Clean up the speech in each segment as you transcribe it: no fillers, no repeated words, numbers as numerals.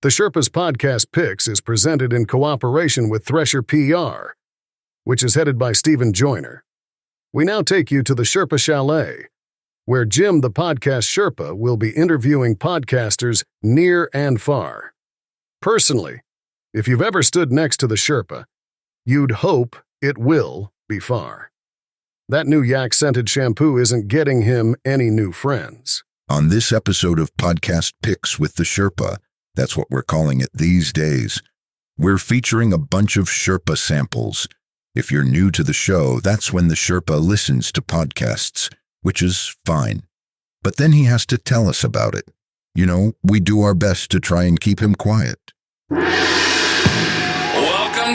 The Sherpa's Podcast Picks is presented in cooperation with Thresher PR, which is headed by Stephen Joyner. We now take you to the Sherpa Chalet, where Jim the Podcast Sherpa will be interviewing podcasters near and far. Personally, if you've ever stood next to the Sherpa, you'd hope it will be far. That new yak-scented shampoo isn't getting him any new friends. On this episode of Podcast Picks with the Sherpa, that's what we're calling it these days, we're featuring a bunch of Sherpa samples. If you're new to the show, that's when the Sherpa listens to podcasts, which is fine. But then he has to tell us about it. You know, we do our best to try and keep him quiet. Welcome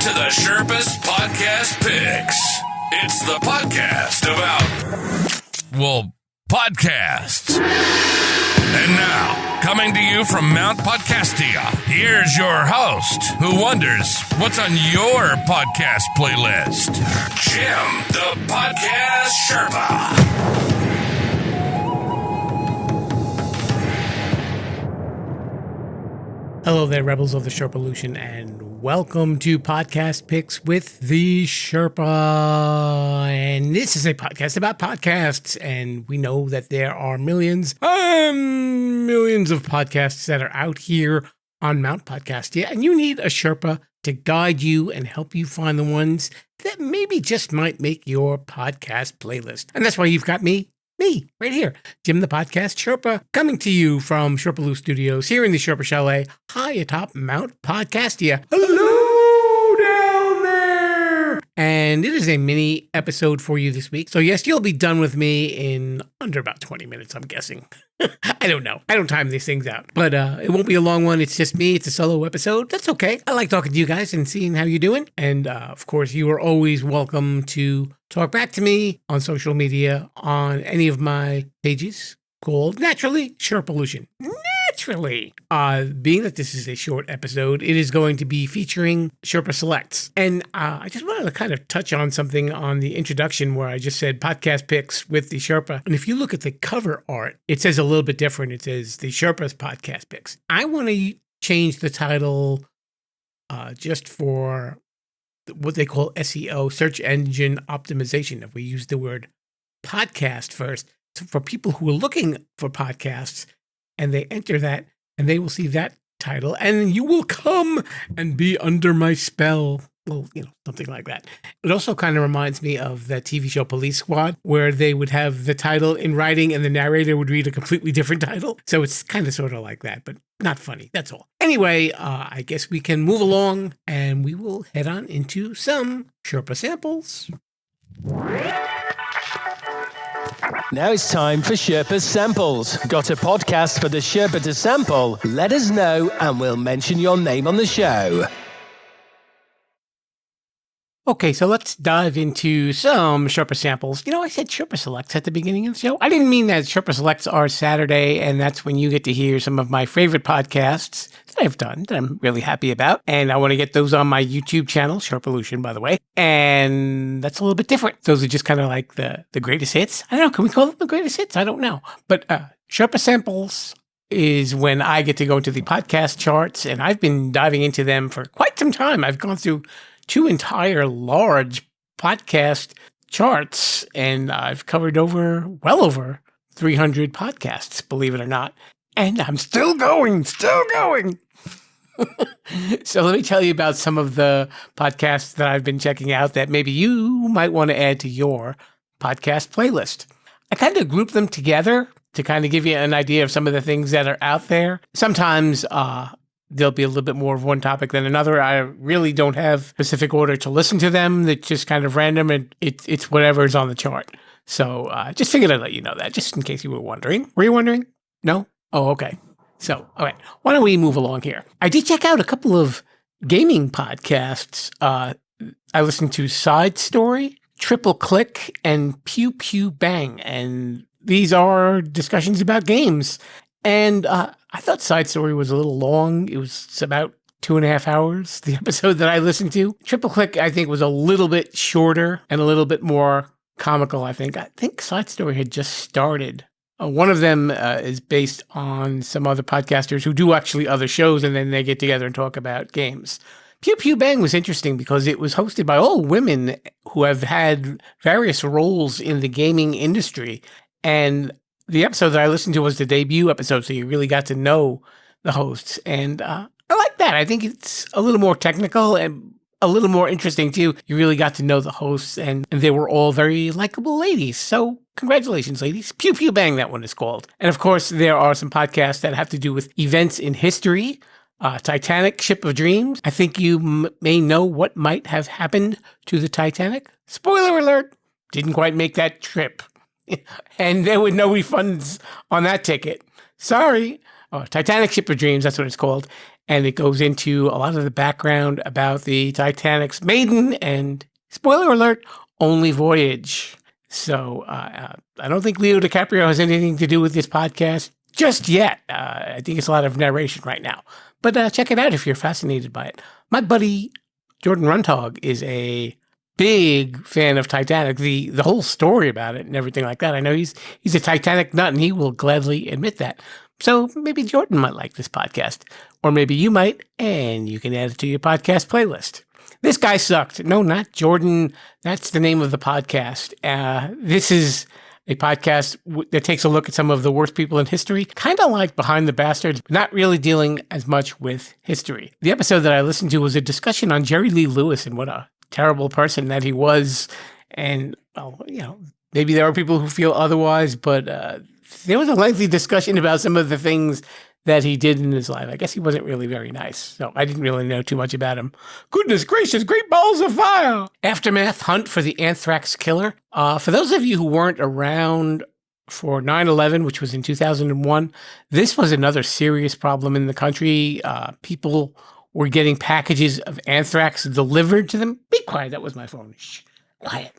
to the Sherpa's Podcast Picks. It's the podcast about, podcasts. And now, coming to you from Mount Podcastia, here's your host, who wonders what's on your podcast playlist, Jim the Podcast Sherpa. Hello there, rebels of the Sherpa-lution, and welcome to Podcast Picks with the Sherpa. And this is a podcast about podcasts, and we know that there are millions of podcasts that are out here on Mount Podcastia, and you need a Sherpa to guide you and help you find the ones that maybe just might make your podcast playlist. And that's why you've got me, right here, Jim the Podcast Sherpa, coming to you from Sherpa-lu Studios here in the Sherpa Chalet, high atop Mount Podcastia. Hello down there! And it is a mini episode for you this week. So yes, you'll be done with me in under about 20 minutes, I'm guessing. I don't know. I don't time these things out. But it won't be a long one. It's just me. It's a solo episode. That's okay. I like talking to you guys and seeing how you're doing. And of course, you are always welcome to talk back to me on social media on any of my pages called Naturally Sherpa-lution. Naturally. Being that this is a short episode, it is going to be featuring Sherpa Selects. And I just wanted to kind of touch on something on the introduction where I just said podcast picks with the Sherpa. And if you look at the cover art, it says a little bit different. It says the Sherpa's podcast picks. I want to change the title just for what they call SEO, search engine optimization. If we use the word podcast first, so for people who are looking for podcasts and they enter that and they will see that title and you will come and be under my spell. Well, something like that. It also kind of reminds me of that TV show Police Squad, where they would have the title in writing and the narrator would read a completely different title. So it's kind of sort of like that, but not funny. That's all. Anyway, I guess we can move along and we will head on into some Sherpa samples. Now it's time for Sherpa Samples. Got a podcast for the Sherpa to sample? Let us know and we'll mention your name on the show. Okay, so let's dive into some Sherpa samples. I said Sherpa Selects at the beginning of the show. I didn't mean that. Sherpa Selects are Saturday, and that's when you get to hear some of my favorite podcasts that I've done that I'm really happy about. And I want to get those on my YouTube channel, Sherpa-lution, by the way. And that's a little bit different. Those are just kind of like the greatest hits. I don't know. Can we call them the greatest hits? I don't know. But Sherpa Samples is when I get to go into the podcast charts, and I've been diving into them for quite some time. I've gone through 2 entire large podcast charts, and I've covered well over 300 podcasts, believe it or not. And I'm still going. So let me tell you about some of the podcasts that I've been checking out that maybe you might want to add to your podcast playlist. I kind of group them together to kind of give you an idea of some of the things that are out there. Sometimes, there'll be a little bit more of one topic than another. I really don't have specific order to listen to them. It's just kind of random, and it's whatever's on the chart. So just figured I'd let you know that, just in case you were wondering. Were you wondering? No? Oh, okay. So, all right. Why don't we move along here? I did check out a couple of gaming podcasts. I listened to Side Story, Triple Click, and Pew Pew Bang. And these are discussions about games. And I thought Side Story was a little long. It was about 2.5 hours, the episode that I listened to. Triple Click, I think, was a little bit shorter and a little bit more comical, I think. I think Side Story had just started One of them is based on some other podcasters who do actually other shows, and then they get together and talk about games. Pew Pew Bang was interesting because it was hosted by all women who have had various roles in the gaming industry. And the episode that I listened to was the debut episode, so you really got to know the hosts. And I like that. I think it's a little more technical and a little more interesting, too. You really got to know the hosts, and they were all very likable ladies. So congratulations, ladies. Pew Pew Bang, that one is called. And of course, there are some podcasts that have to do with events in history. Titanic, Ship of Dreams. I think you may know what might have happened to the Titanic. Spoiler alert, didn't quite make that trip. And there were no refunds on that ticket. Sorry. Titanic, Ship of Dreams, that's what it's called. And it goes into a lot of the background about the Titanic's maiden and, spoiler alert, only voyage. So I don't think Leo DiCaprio has anything to do with this podcast just yet. I think it's a lot of narration right now. But check it out if you're fascinated by it. My buddy Jordan Runtag is a big fan of Titanic, the whole story about it and everything like that. I know he's a Titanic nut, and he will gladly admit that. So maybe Jordan might like this podcast, or maybe you might, and you can add it to your podcast playlist. This guy sucked. No, not Jordan. That's the name of the podcast. This is a podcast that takes a look at some of the worst people in history, kind of like Behind the Bastards, not really dealing as much with history. The episode that I listened to was a discussion on Jerry Lee Lewis and what a terrible person that he was. And, well, maybe there are people who feel otherwise, but there was a lengthy discussion about some of the things that he did in his life. I guess he wasn't really very nice, so I didn't really know too much about him. Goodness gracious, great balls of fire! Aftermath, Hunt for the Anthrax Killer. For those of you who weren't around for 9/11, which was in 2001, this was another serious problem in the country. People were getting packages of anthrax delivered to them. Be quiet, that was my phone. Shh, quiet.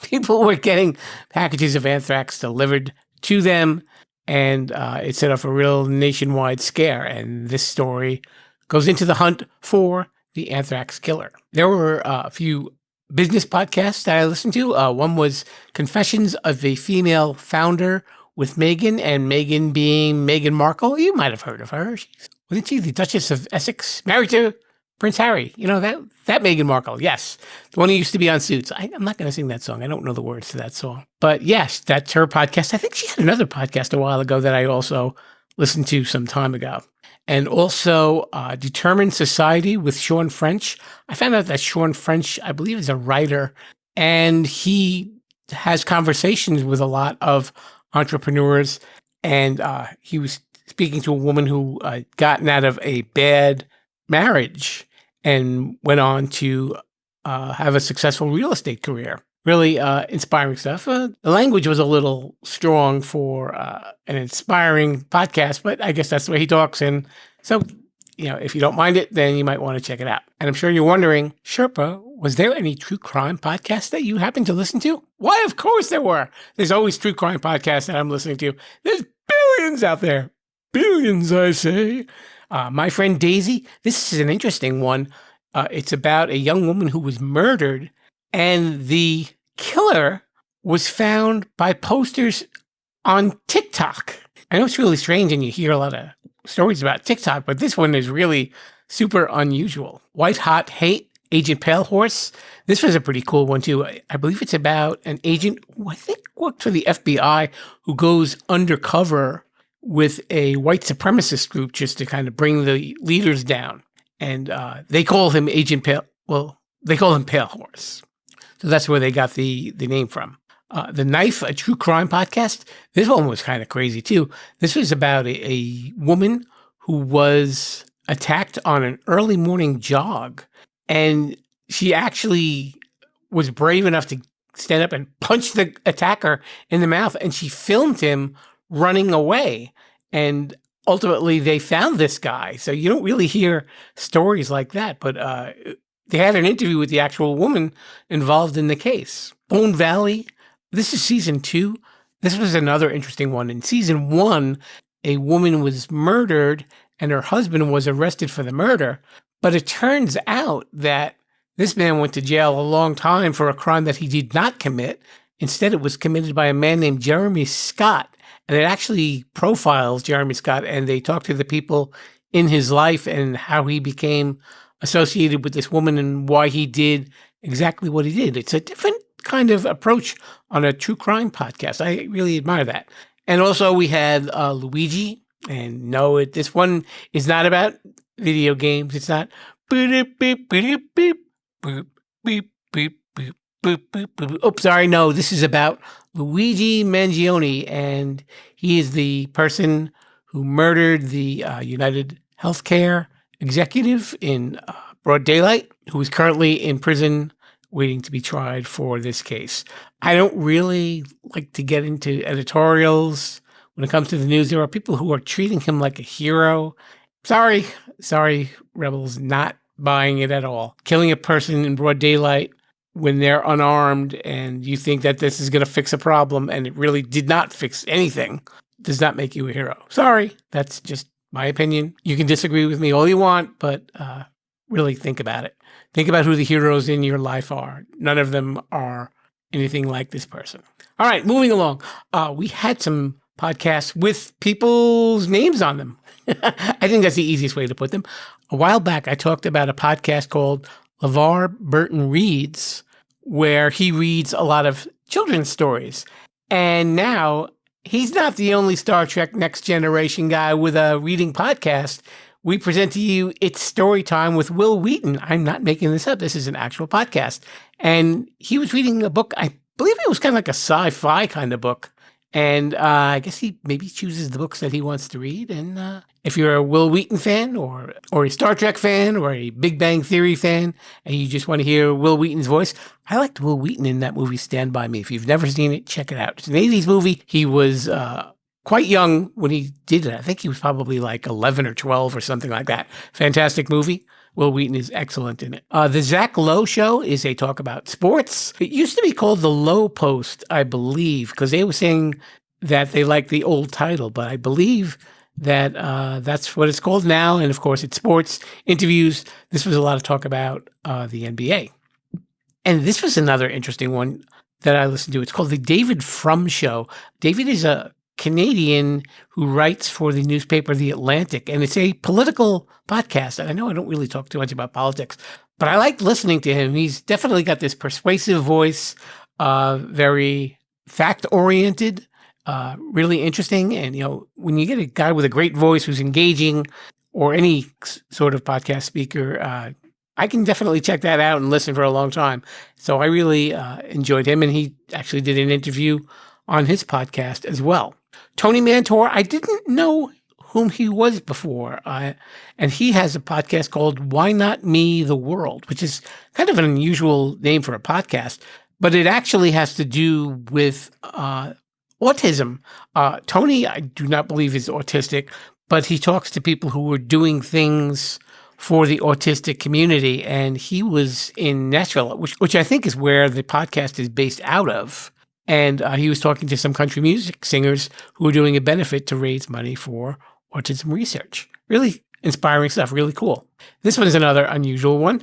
People were getting packages of anthrax delivered to them, and it set off a real nationwide scare. And this story goes into the hunt for the anthrax killer. There were a few business podcasts that I listened to. One was Confessions of a Female Founder with Meaghan, and Meaghan being Meghan Markle. You might have heard of her. Wasn't she the Duchess of Essex, married to Prince Harry? You know, that Meghan Markle, yes. The one who used to be on Suits. I'm not going to sing that song. I don't know the words to that song. But yes, that's her podcast. I think she had another podcast a while ago that I also listened to some time ago. And also Determined Society with Sean French. I found out that Sean French, I believe, is a writer, and he has conversations with a lot of entrepreneurs. And he was speaking to a woman who gotten out of a bad marriage and went on to have a successful real estate career. Really inspiring stuff. The language was a little strong for an inspiring podcast, but I guess that's the way he talks. And so, if you don't mind it, then you might want to check it out. And I'm sure you're wondering, Sherpa, was there any true crime podcast that you happen to listen to? Why, of course there were. There's always true crime podcasts that I'm listening to. There's billions out there. Billions, I say. My Friend Daisy, this is an interesting one. It's about a young woman who was murdered, and the killer was found by posters on TikTok. I know it's really strange, and you hear a lot of stories about TikTok, but this one is really super unusual. White Hot Hate, Agent Pale Horse. This was a pretty cool one, too. I believe it's about an agent who I think worked for the FBI who goes undercover with a white supremacist group just to kind of bring the leaders down. And they call him Agent Pale, they call him Pale Horse. So that's where they got the name from. The Knife, a true crime podcast. This one was kind of crazy too. This was about a woman who was attacked on an early morning jog. And she actually was brave enough to stand up and punch the attacker in the mouth. And she filmed him running away. And ultimately, they found this guy. So you don't really hear stories like that. But they had an interview with the actual woman involved in the case. Bone Valley. This is season 2. This was another interesting one. In season 1, a woman was murdered and her husband was arrested for the murder. But it turns out that this man went to jail a long time for a crime that he did not commit. Instead, it was committed by a man named Jeremy Scott. And it actually profiles Jeremy Scott, and they talk to the people in his life and how he became associated with this woman and why he did exactly what he did. It's a different kind of approach on a true crime podcast. I really admire that. And also we had Luigi, and no, this one is not about video games. It's not. Oops, sorry. No, this is about Luigi Mangione, and he is the person who murdered the United Healthcare executive in broad daylight, who is currently in prison waiting to be tried for this case. I don't really like to get into editorials when it comes to the news. There are people who are treating him like a hero. Sorry, Rebels, not buying it at all. Killing a person in broad daylight when they're unarmed and you think that this is going to fix a problem and it really did not fix anything does not make you a hero. Sorry, that's just my opinion. You can disagree with me all you want, but really think about it. Think about who the heroes in your life are. None of them are anything like this person. All right, moving along. We had some podcasts with people's names on them. I think that's the easiest way to put them. A while back, I talked about a podcast called LeVar Burton Reads, where he reads a lot of children's stories. And now he's not the only Star Trek Next Generation guy with a reading podcast. We present to you It's Storytime with Wil Wheaton. I'm not making this up. This is an actual podcast. And he was reading a book. I believe it was kind of like a sci-fi kind of book. And I guess he maybe chooses the books that he wants to read. And if you're a Wil Wheaton fan or a Star Trek fan or a Big Bang Theory fan and you just want to hear Wil Wheaton's voice, I liked Wil Wheaton in that movie Stand By Me. If you've never seen it, check it out. It's an 80s movie. He was quite young when he did it. I think he was probably like 11 or 12 or something like that. Fantastic movie. Wil Wheaton is excellent in it. The Zach Lowe Show is a talk about sports. It used to be called the Lowe Post, I believe, because they were saying that they like the old title, but I believe that that's what it's called now. And of course, it's sports, interviews. This was a lot of talk about the NBA. And this was another interesting one that I listened to. It's called the David Frum Show. David is a Canadian who writes for the newspaper The Atlantic, and it's a political podcast. And I know I don't really talk too much about politics, but I like listening to him. He's definitely got this persuasive voice, very fact-oriented, really interesting. And, you know, when you get a guy with a great voice who's engaging, or any sort of podcast speaker, I can definitely check that out and listen for a long time. So I really enjoyed him, and he actually did an interview on his podcast as well. Tony Mantor, I didn't know whom he was before, and he has a podcast called Why Not Me, the World, which is kind of an unusual name for a podcast, but it actually has to do with autism. Tony, I do not believe is autistic, but he talks to people who are doing things for the autistic community, and he was in Nashville, which I think is where the podcast is based out of. And he was talking to some country music singers who were doing a benefit to raise money for autism research. Really inspiring stuff, really cool. This one is another unusual one.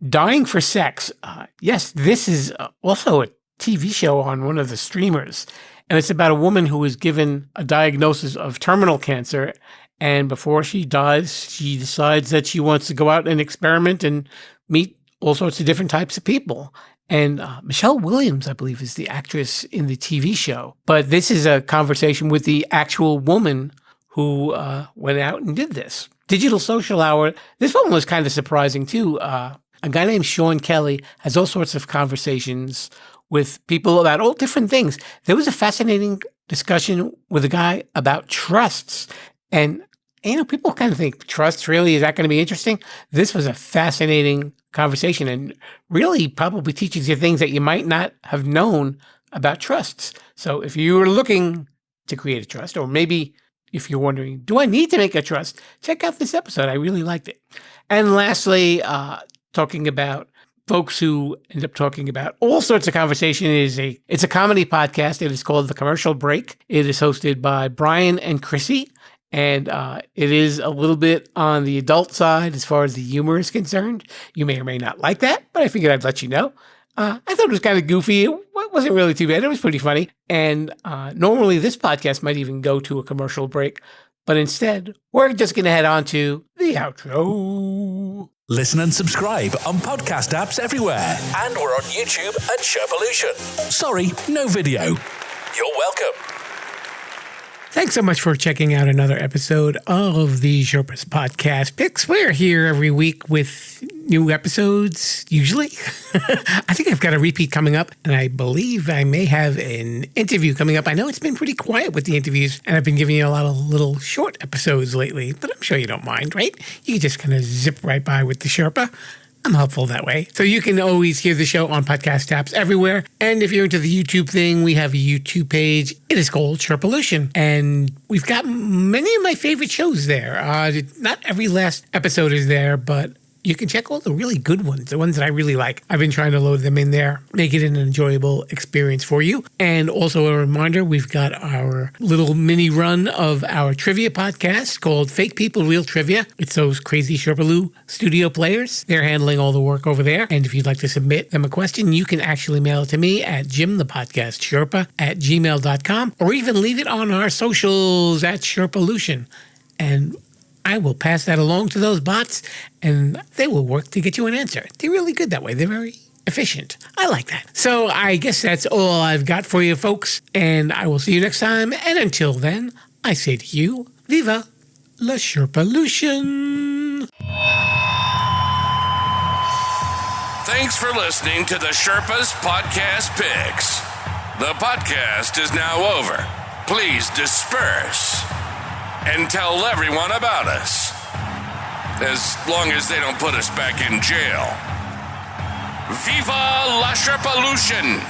Dying for Sex. Yes, this is also a TV show on one of the streamers. And it's about a woman who was given a diagnosis of terminal cancer. And before she dies, she decides that she wants to go out and experiment and meet all sorts of different types of people. And Michelle Williams, I believe, is the actress in the TV show. But this is a conversation with the actual woman who went out and did this. Digital Social Hour. This one was kind of surprising, too. A guy named Sean Kelly has all sorts of conversations with people about all different things. There was a fascinating discussion with a guy about trusts. And, you know, people kind of think, trusts, really? Is that going to be interesting? This was a fascinating conversation and really probably teaches you things that you might not have known about trusts. So if you were looking to create a trust, or maybe if you're wondering, do I need to make a trust? Check out this episode. I really liked it. And lastly, talking about folks who end up talking about all sorts of conversation. It's a comedy podcast. It is called The Commercial Break. It is hosted by Brian and Chrissy. And it is a little bit on the adult side as far as the humor is concerned. You may or may not like that, but I figured I'd let you know. I thought it was kind of goofy. It wasn't really too bad. It was pretty funny. And normally this podcast might even go to a commercial break, but instead, we're just going to head on to the outro. Listen and subscribe on podcast apps everywhere. And we're on YouTube at Sherpa-lution. Sorry, no video. You're welcome. Thanks so much for checking out another episode of the Sherpa's Podcast Picks. We're here every week with new episodes, usually. I think I've got a repeat coming up, and I believe I may have an interview coming up. I know it's been pretty quiet with the interviews, and I've been giving you a lot of little short episodes lately, but I'm sure you don't mind, right? You can just kind of zip right by with the Sherpa. I'm helpful that way. So you can always hear the show on podcast apps everywhere. And if you're into the YouTube thing, we have a YouTube page. It is called Sherpa-lution. And we've got many of my favorite shows there. Not every last episode is there, but you can check all the really good ones, the ones that I really like. I've been trying to load them in there, make it an enjoyable experience for you. And also a reminder, we've got our little mini run of our trivia podcast called Fake People, Real Trivia. It's those crazy Sherpa-lu studio players. They're handling all the work over there. And if you'd like to submit them a question, you can actually mail it to me at jimthepodcastsherpa@gmail.com, or even leave it on our socials at Sherpa-lution. And I will pass that along to those bots, and they will work to get you an answer. They're really good that way. They're very efficient. I like that. So I guess that's all I've got for you, folks, and I will see you next time. And until then, I say to you, Viva la Sherpa-lution! Thanks for listening to the Sherpa's Podcast Picks. The podcast is now over. Please disperse and tell everyone about us. As long as they don't put us back in jail. Viva la Sherpa-lution!